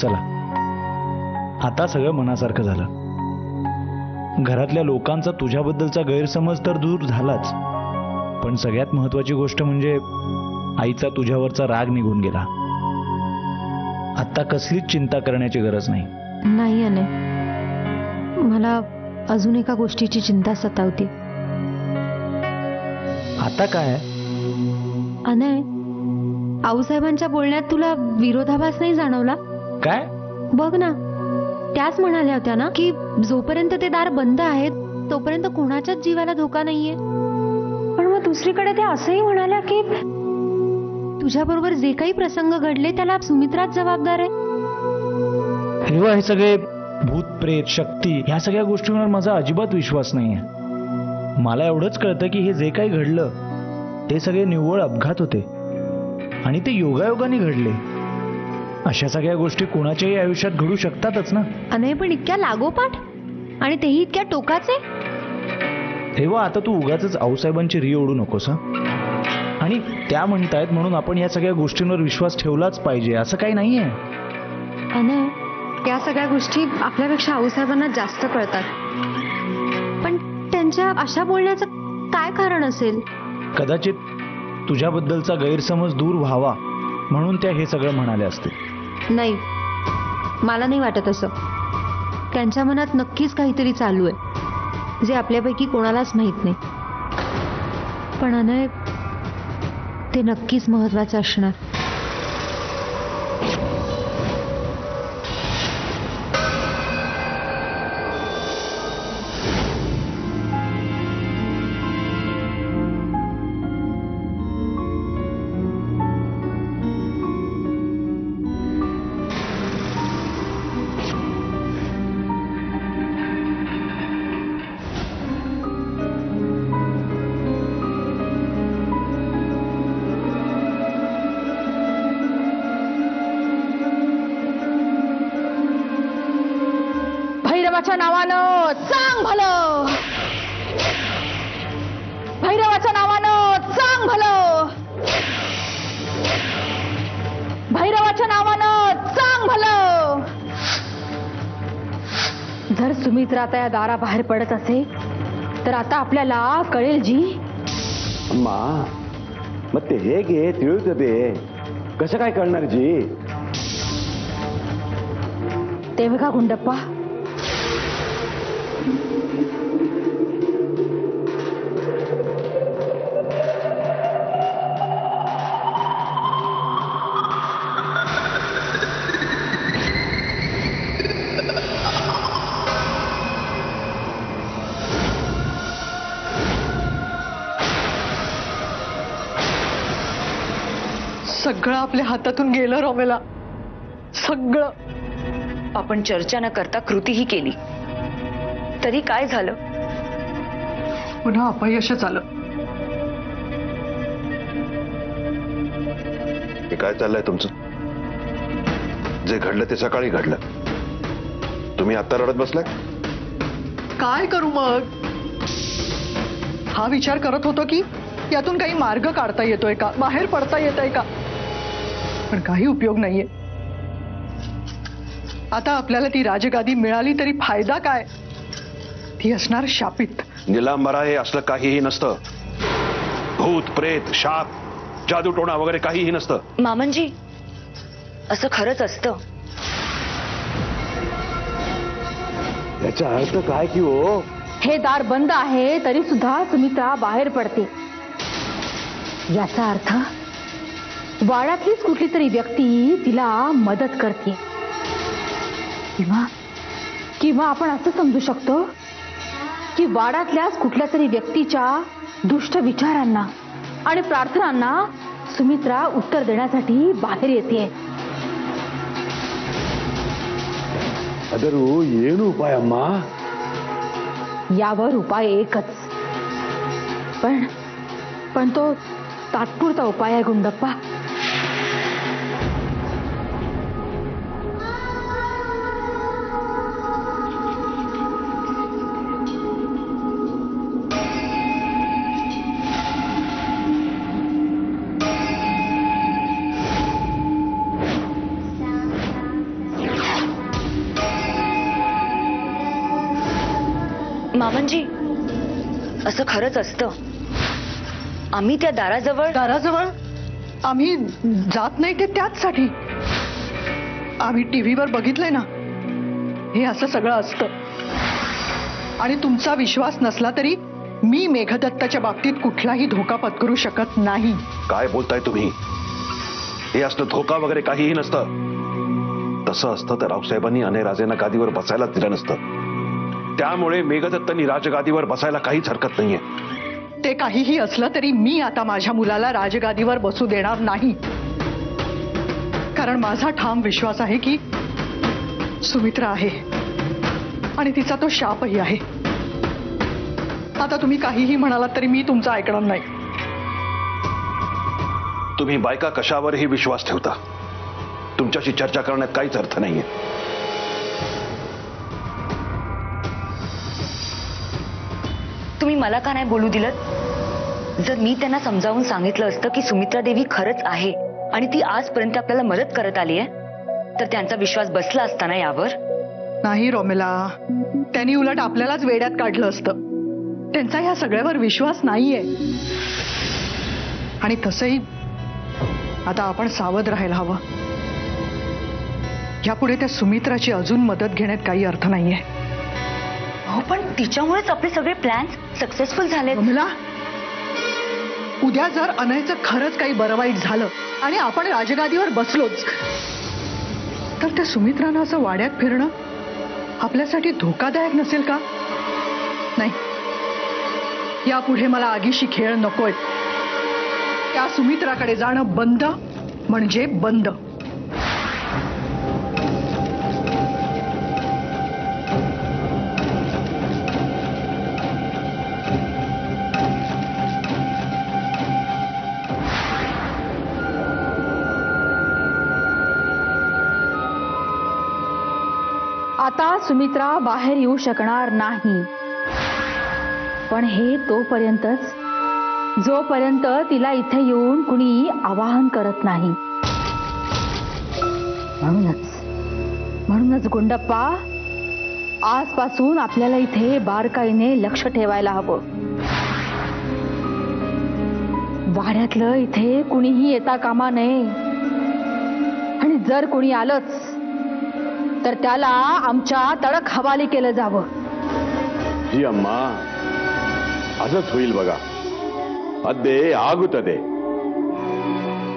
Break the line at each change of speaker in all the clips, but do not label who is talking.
चला, आता सगळं मनासारखं झालं. घरातल्या लोकांचा तुझ्याबद्दलचा गैरसमज तर दूर झालाच, पण सगळ्यात महत्वाची गोष्ट म्हणजे आईचा तुझ्यावरचा राग निघून गेला. आता कसलीच चिंता करण्याची गरज नाही.
नाही अनय, मला अजून एका गोष्टीची चिंता सतावते.
आता काय?
अनय, आऊसाहेबांच्या बोलण्यात तुला विरोधाभास नाही जाणवला?
काय?
बघ ना, त्याच म्हणाल्या होत्या ना की जोपर्यंत ते दार बंद आहे तोपर्यंत कोणाच्याच जीवाला धोका नाहीये. पण मग दुसरीकडे त्या असंही म्हणाल्या की तुझ्याबरोबर जे काही प्रसंग घडले त्याला सुमित्राच जबाबदार आहे.
तेव्हा हे सगळे भूत प्रेत शक्ती ह्या सगळ्या गोष्टींवर माझा अजिबात विश्वास नाहीये. मला एवढंच कळतं की हे जे काही घडलं ते सगळे निव्वळ अपघात होते आणि ते योगायोगाने घडले. अशा सगळ्या गोष्टी कोणाच्याही आयुष्यात घडू शकतातच ना.
अनय, पण इतक्या लागोपाठ आणि तेही इतक्या टोकाचे.
तेव्हा आता तू उगाच आऊसाहेबांची री ओढू नकोस. आणि त्या म्हणतायत म्हणून आपण या सगळ्या गोष्टींवर विश्वास ठेवलाच पाहिजे असं काही नाहीये.
अनय, त्या सगळ्या गोष्टी आपल्यापेक्षा आऊसाहेबांना जास्त कळतात. पण त्यांच्या अशा बोलण्याचं काय कारण असेल?
कदाचित तुझ्याबद्दलचा गैरसमज दूर व्हावा म्हणून त्या हे सगळं म्हणाले असतील.
नाही, मला नाही वाटत असं. त्यांच्या मनात नक्कीच काहीतरी चालू आहे जे आपल्यापैकी कोणालाच माहित नाही. पण अनय, ते नक्कीच महत्वाचं असणार.
भैरवाच्या नावानं चांग भलं, भैरवाच्या नावानं चांग भलं, भैरवाच्या नावानं चांग भलं. जर सुमित्रा आता या दाराबाहेर पडत असे तर आता आपल्याला कळेल जी.
अम्मा, मग ते हे घे तिळूचं दे, कसं काय कळणार जी?
ते बघा गुंडप्पा,
सगळं आपल्या हातातून गेलं रोमेला, सगळं.
आपण चर्चा न करता कृतीही केली तरी काय झालं?
पुन्हा अपयशच आलं.
हे काय चाललंय तुमचं? जे घडलं ते सकाळी घडलं, तुम्ही आता रडत बसलाय.
काय करू मग? हा विचार करत होतो की यातून काही मार्ग काढता येतोय का, बाहेर पडता येतोय का, पण काही उपयोग नाहीये. आता आपल्याला ती राजगादी मिळाली तरी फायदा काय? ती असणार शापित.
निलांबरा हे असलं काहीही नसतं. भूत प्रेत शाप जादूटोणा वगैरे काहीही नसतं.
मामनजी, असं खरंच असतं?
याचा अर्थ काय की हो?
हे दार बंद आहे तरी सुद्धा सुमित्रा बाहेर पडते. याचा अर्थ वाड्यातलीच कुठली तरी व्यक्ती तिला मदत करते. किंवा आपण असं समजू शकतो की वाड्यातल्याच कुठल्या तरी व्यक्तीच्या दुष्ट विचारांना आणि प्रार्थनांना सुमित्रा उत्तर देण्यासाठी बाहेर येते.
अदरू ಏನು उपाय अम्मा?
यावर उपाय एकच, पण तो तात्पुरता उपाय आहे गुंडप्पा.
मामनजी, असं खरंच असतं. आम्ही त्या
दाराजवळ आम्ही जात नाही ते त्याचसाठी. आम्ही टीव्हीवर बघितलंय ना, हे असं सगळं असतं. आणि तुमचा विश्वास नसला तरी मी मेघदत्ताच्या बाबतीत कुठलाही धोका पत्करू शकत नाही.
काय बोलताय तुम्ही? हे असलं धोका वगैरे काहीही नसतं. तसं असतं तर रावसाहेबांनी अनेराजेंना गादीवर बसायला दिलं नसतं. त्यामुळे मेघदत्तांनी राजगादीवर बसायला काहीच हरकत नाहीये.
ते काहीही असलं तरी मी आता माझ्या मुलाला राजगादीवर बसू देणार नाही. कारण माझा ठाम विश्वास आहे की सुमित्रा आहे आणि तिचा तो शापही आहे. आता तुम्ही काहीही म्हणालात तरी मी तुमचं ऐकणार नाही.
तुम्ही बायका कशावरही विश्वास ठेवता. तुमच्याशी चर्चा करण्यात काहीच अर्थ नाहीये.
तुम्ही मला का नाही बोलू दिलं? जर मी त्यांना समजावून सांगितलं असतं की सुमित्रा देवी खरंच आहे आणि ती आजपर्यंत आपल्याला मदत करत आली आहे, तर त्यांचा विश्वास बसला असता ना यावर?
नाही रोमेला, त्यांनी उलट आपल्यालाच वेड्यात काढलं असतं. त्यांचा ह्या सगळ्यावर विश्वास नाहीये. आणि तसंही आता आपण सावध राहायला हवं. यापुढे त्या सुमित्राची अजून मदत घेण्यात काही अर्थ नाहीये.
हो, पण तिच्यामुळेच आपले सगळे प्लॅन्स सक्सेसफुल झाले.
रोमेला, उद्या जर अनयचं खरंच काही बरं वाईट झालं आणि आपण राजगादीवर बसलोच, तर त्या सुमित्रानं असं वाड्यात फिरणं आपल्यासाठी धोकादायक नसेल का? नाही, यापुढे मला आगीशी खेळ नकोय. त्या सुमित्राकडे जाणं बंद म्हणजे बंद.
आता सुमित्रा बाहेर येऊ शकणार नाही. पण हे तोपर्यंतच, जोपर्यंत तिला इथे येऊन कुणी आवाहन करत नाही. म्हणूनच गुंडप्पा, आजपासून आपल्याला इथे बारकाईने लक्ष ठेवायला हवं. वाड्यातलं इथे कुणीही येता कामा नये. आणि जर कुणी आलंच तर त्याला आमच्या तडक हवाली केलं जावं.
जी अम्मा, असंच होईल बघा. अद्दे आगुतदे.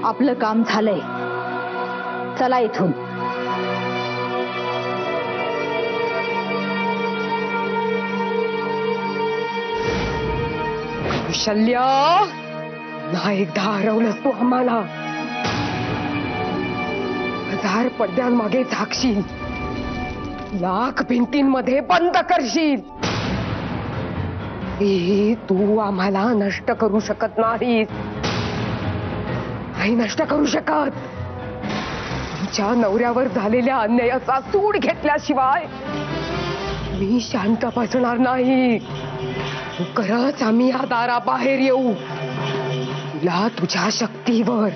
आपलं काम झालंय. चला इथून.
शल्या, ना एकदा हरवलंस तू आम्हाला. 1000 पडद्यांमागे झाकशील, लाख भिंतींमध्ये बंद करशील. तू आम्हाला नष्ट करू शकत नाहीस. नाही नष्ट करू शकत. तुमच्या नवऱ्यावर झालेल्या अन्यायाचा सूड घेतल्याशिवाय मी शांत बसणार नाही. लवकरच आम्ही या दाराबाहेर येऊ. तुला तुझ्या शक्तीवर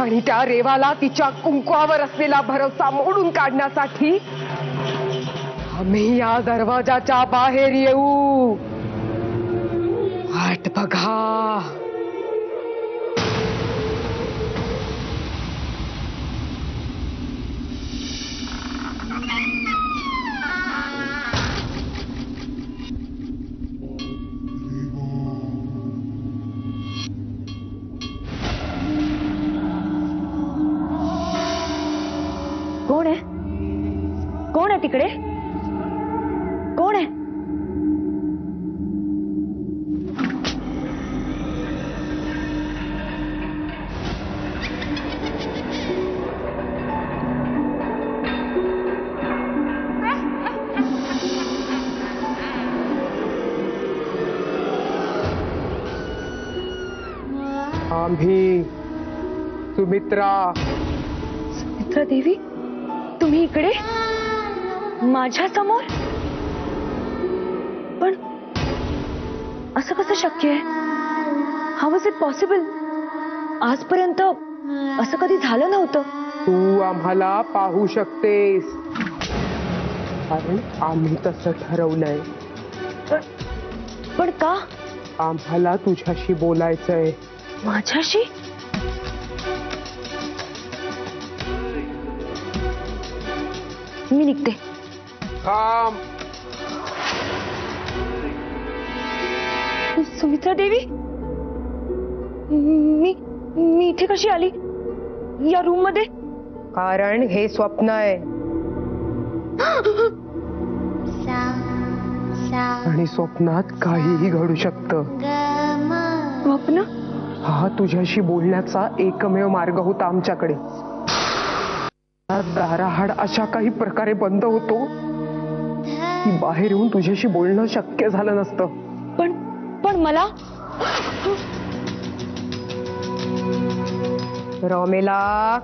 आणि त्या रेवाला तिच्या कुंकवावर असलेला भरोसा मोडून काढण्यासाठी आम्ही या दरवाजाच्या बाहेर येऊ. वाट बघा.
कोण आहे? कोण आहे तिकडे? कोण आहे?
आम्ही सुमित्रा.
सुमित्रा देवी, तुम्ही इकडे माझ्या समोर? पण असं कसं शक्य आहे? How was it possible? आजपर्यंत असं कधी झालं नव्हतं.
तू आम्हाला पाहू शकतेस कारण आम्ही तसं ठरवलंय.
पण का?
आम्हाला तुझ्याशी बोलायचंय.
माझ्याशी? मी निघते.
थांब.
सुमित्रा देवी, मी इथे कशी आली या रूम मध्ये?
कारण हे स्वप्न आहे आणि स्वप्नात काहीही घडू शकतं.
स्वप्न?
हा तुझ्याशी बोलण्याचा एकमेव मार्ग होता आमच्याकडे. दाराहाड अशा काही प्रकारे बंद होतो की बाहेर येऊन तुझ्याशी बोलणं शक्य झालं नसतं.
पण मला
रमेला,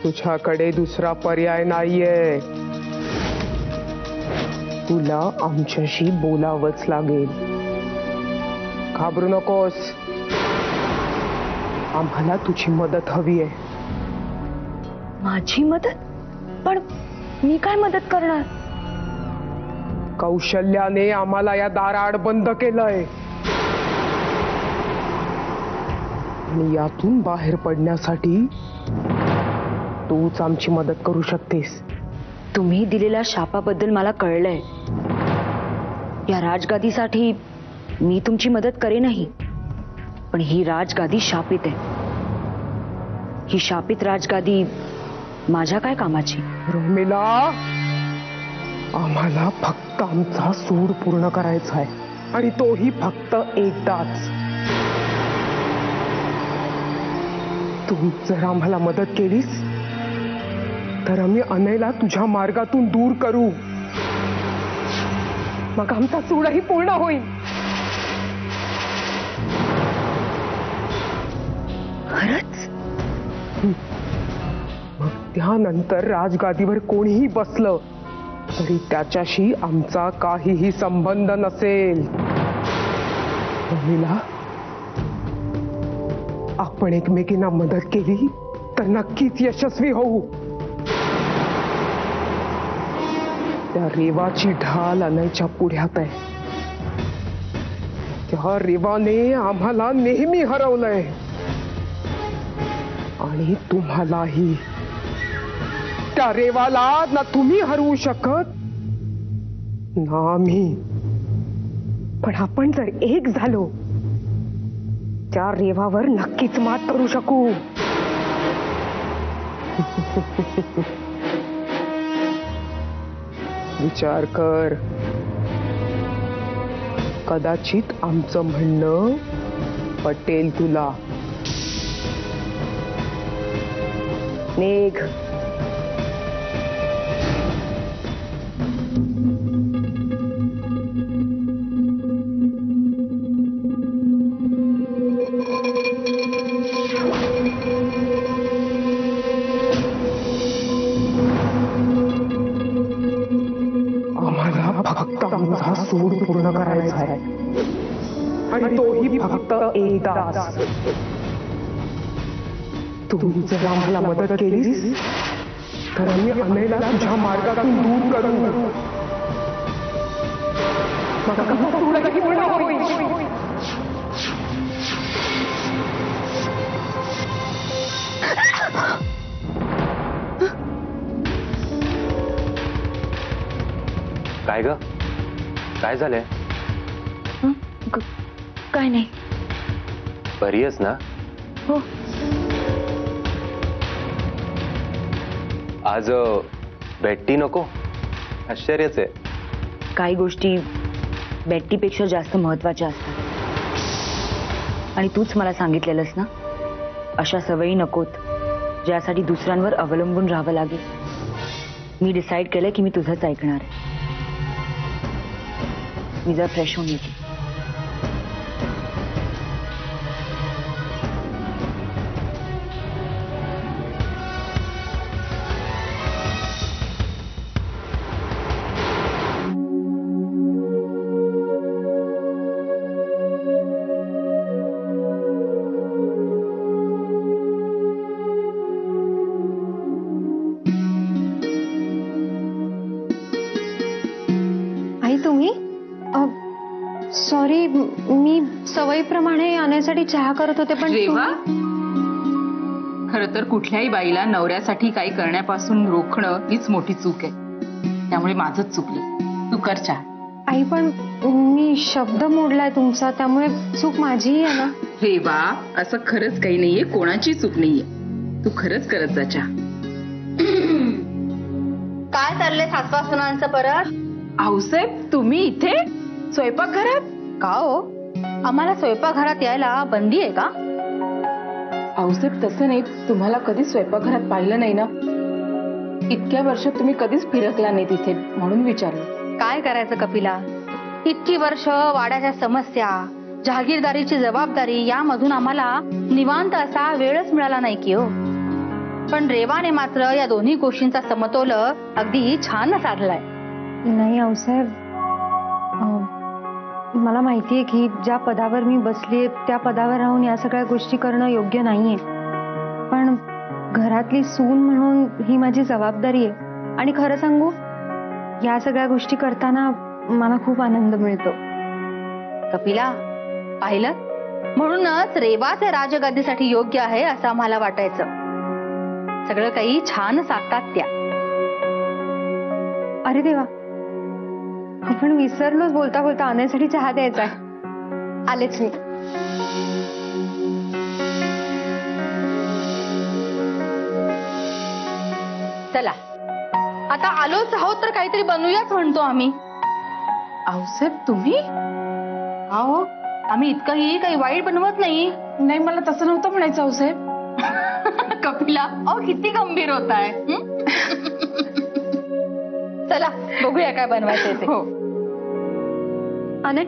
तुझ्याकडे दुसरा पर्याय नाहीये. तुला आमच्याशी बोलावंच लागेल. घाबरू नकोस. आम्हाला तुझी मदत हवी आहे.
माझी मदत? पण मी काय मदत करणार?
कौशल्याने आम्हाला या दाराआड बंद केलंय आणि यातून बाहेर पडण्यासाठी तूच आमची मदत करू शकतेस.
तुम्ही दिलेल्या शापाबद्दल मला कळलंय. या राजगादीसाठी मी तुमची मदत करेनही, पण ही राजगादी शापित आहे. ही शापित राजगादी माझ्या काय कामाची?
रमिला, आम्हाला फक्त आमचा सूड पूर्ण करायचा आहे आणि तोही फक्त एकदाच. तू जर आम्हाला मदत केलीस तर आम्ही अनयला तुझ्या मार्गातून दूर करू. मग आमचा सूडही पूर्ण होईल.
खरंच?
मग त्यानंतर राजगादीवर कोणीही बसलं तरी त्याच्याशी आमचा काहीही संबंध नसेल. रमिला, आपण एकमेकींना मदत केली तर नक्कीच यशस्वी होऊ. त्या रेवाची ढाल अनयच्या पुढ्यात आहे. त्या रेवाने आम्हाला नेहमी हरवलंय आणि तुम्हालाही. त्या रेवाला ना तुम्ही हरवू शकत ना आम्ही. पण आपण जर एक झालो त्या रेवावर नक्कीच मात करू शकू. विचार कर. कदाचित आमचं म्हणणं पटेल तुला. निघ. फक्त आमचा सूड पूर्ण करायचा आहे आणि तोही फक्त एकदाच. तू जर आम्हाला मदत केलीस तर आम्ही अनयला तुझ्या मार्गातून दूर करू. मग आमचा सूडही पूर्ण होईल.
काय ग? काय झालंय?
काय नाही.
बरी आहेस ना?
हो.
आज बेट्टी नको? आश्चर्यच आहे.
काही गोष्टी बेट्टीपेक्षा जास्त महत्वाच्या असतात आणि तूच मला सांगितलेलंस ना, अशा सवयी नकोत ज्यासाठी दुसऱ्यांवर अवलंबून राहावं लागेल. मी डिसाईड केलंय की मी तुझंच ऐकणार आहे. मी जर फ्रेश होऊन येते.
आणि तुम्ही? सॉरी, मी सवयीप्रमाणे आणण्यासाठी चहा करत होते पण
रेवा, खरं तर कुठल्याही बाईला नवऱ्यासाठी काही करण्यापासून रोखणं हीच मोठी चूक आहे. त्यामुळे माझंच चुकली. तू कर चहा.
आई पण मी शब्द मोडलाय तुमचा, त्यामुळे चूक माझीही आहे ना.
रेवा, असं खरंच काही नाहीये, कोणाची चूक नाहीये. तू खरंच करत जा चहा.
काय चाललंय सासवा-सुनांचं परत?
आऊसाहेब, तुम्ही इथे स्वयंपाकघरात?
का हो, आम्हाला स्वयंपाकघरात यायला बंदी आहे का?
आऊसाहेब, तसं नाही. तुम्हाला कधीच स्वयंपाकघरात पाहिलं नाही ना. इतक्या वर्षात तुम्ही कधीच फिरकला नाही तिथे, म्हणून विचारलं.
काय करायचं कपिला, इतकी वर्ष वाड्याच्या समस्या, जहागीरदारीची जबाबदारी यामधून आम्हाला निवांत असा वेळच मिळाला नाही की हो. पण रेवाने मात्र या दोन्ही गोष्टींचा समतोल अगदी छान साधलाय.
नाही आऊसाहेब, मला माहितीये की ज्या पदावर मी बसलीये त्या पदावर राहून या सगळ्या गोष्टी करणं योग्य नाहीये, पण घरातली सून म्हणून ही माझी जबाबदारी आहे. आणि खरं सांगू, या सगळ्या गोष्टी करताना मला खूप आनंद मिळतो.
कपिला, पाहिलं, म्हणूनच रेवाचे राजगादीसाठी योग्य आहे असं आम्हाला वाटायचं. सगळं काही छान साधतात त्या.
अरे देवा, आपण विसरलोच बोलता बोलता आणण्यासाठी चहा द्यायचा. आलेच मी.
चला, आता आलोच आहोत तर काहीतरी बनवूयाच म्हणतो आम्ही.
आऊसाहेब, तुम्ही?
अहो, आम्ही इतकंही काही वाईट बनवत नाही.
नाही, मला तसं नव्हतं म्हणायचं आऊसाहेब.
कपिला, अहो किती गंभीर होत आहे. चला बघूया काय बनवायचं ते.
हो.
अने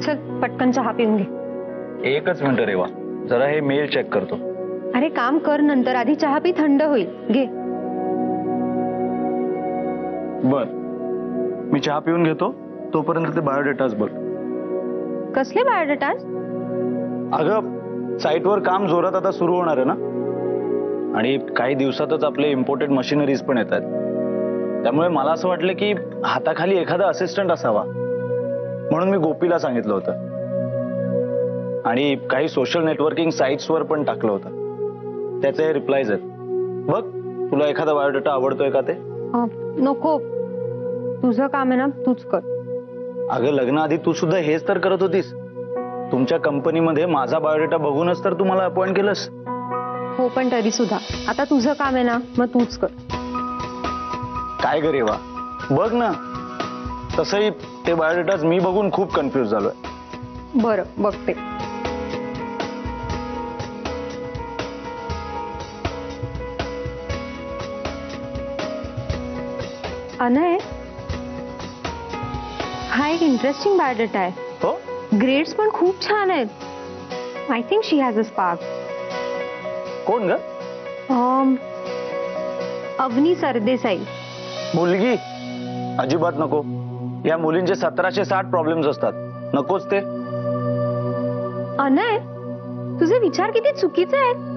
चल पटकन चहा पिऊन घे.
एकच मिनिट रेवा, जरा हे मेल चेक करतो.
अरे काम कर नंतर, आधी चहा पी, थंड होईल. घे.
बर, मी चहा पिऊन घेतो, तोपर्यंत ते बायोडेटाच बघ.
कसले बायोडेटाज?
अगं, साईटवर काम जोरात आता सुरू होणार आहे ना, आणि काही दिवसातच आपले इम्पोर्टेड मशिनरीज पण येतात. त्यामुळे मला असं वाटलं की हाताखाली एखादा असिस्टंट असावा, म्हणून मी गोपीला सांगितलं होतं. आणि काही सोशल नेटवर्किंग साईट्सवर पण टाकलं होतं. त्याचे रिप्लायज आहेत. बघ, तुला एखादा बायोडेटा आवडतोय का ते?
नको, तुझं काम आहे ना, तूच कर.
अगं, लग्नाआधी तू सुद्धा हेच तर करत होतीस. तुमच्या कंपनीमध्ये माझा बायोडेटा बघूनच तर तू मला अपॉइंट केलंस.
हो, पण तरी सुद्धा आता तुझं काम आहे ना, मग तूच कर.
काय ग रेवा, बघ ना. तसंही ते बायोडेटाज मी बघून खूप कन्फ्युज झालोय.
बरं, बघते. अनय, हा एक इंटरेस्टिंग बायोडेटा आहे.
हो,
ग्रेड्स पण खूप छान आहेत. I think she has a spark.
कोण ग?
अवनी सरदेसाई.
मुलगी? अजिबात नको. या मुलींचे 1760 प्रॉब्लेम्स असतात. नकोच ते.
अनय, तुझे विचार किती चुकीचे आहेत.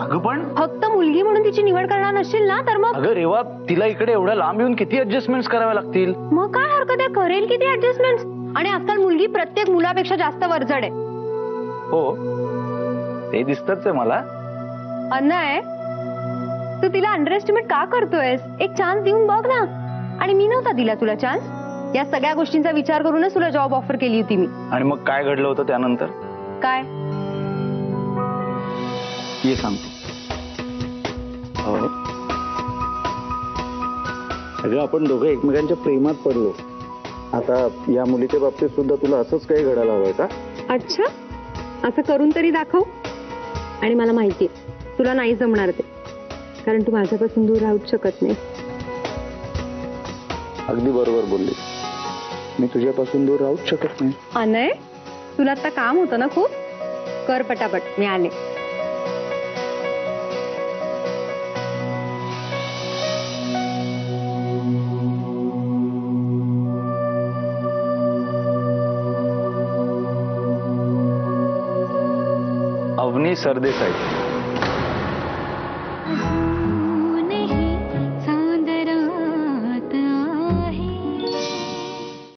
अगं पण
फक्त मुलगी म्हणून तिची निवड करणार नसशील ना, तर मग?
अगं रेवा, तिला इकडे एवढ्या लांब येऊन किती ऍडजस्टमेंट्स कराव्या लागतील.
मग काय हरकत आहे, करेल किती ऍडजस्टमेंट्स. आणि आजकाल मुलगी प्रत्येक मुलापेक्षा जास्त वरचढ आहे.
हो, ते दिसतच आहे मला.
अनय, तू तिला अंडर एस्टिमेट का करतोयस? एक चान्स देऊन बघ ना. आणि मी नव्हता दिला तुला चान्स. या सगळ्या गोष्टींचा विचार करूनच तुला जॉब ऑफर केली होती मी.
आणि मग काय घडलं होतं त्यानंतर?
काय?
ये सांगतो. अगं, आपण दोघं एकमेकांच्या प्रेमात पडलो. आता या मुलीच्या बाबतीत सुद्धा तुला असंच काही घडायला हवंय का?
अच्छा, असं करून तरी दाखव. आणि मला माहितीये तुला नाही जमणार ते, कारण तू माझ्यापासून दूर राहूच शकत नाही.
अगदी बरोबर बोलली. मी तुझ्यापासून दूर राहूच शकत नाही.
अनय, तुला आता काम होतं ना खूप. कर पटापट, मी आले.
अवनी सरदेसाई.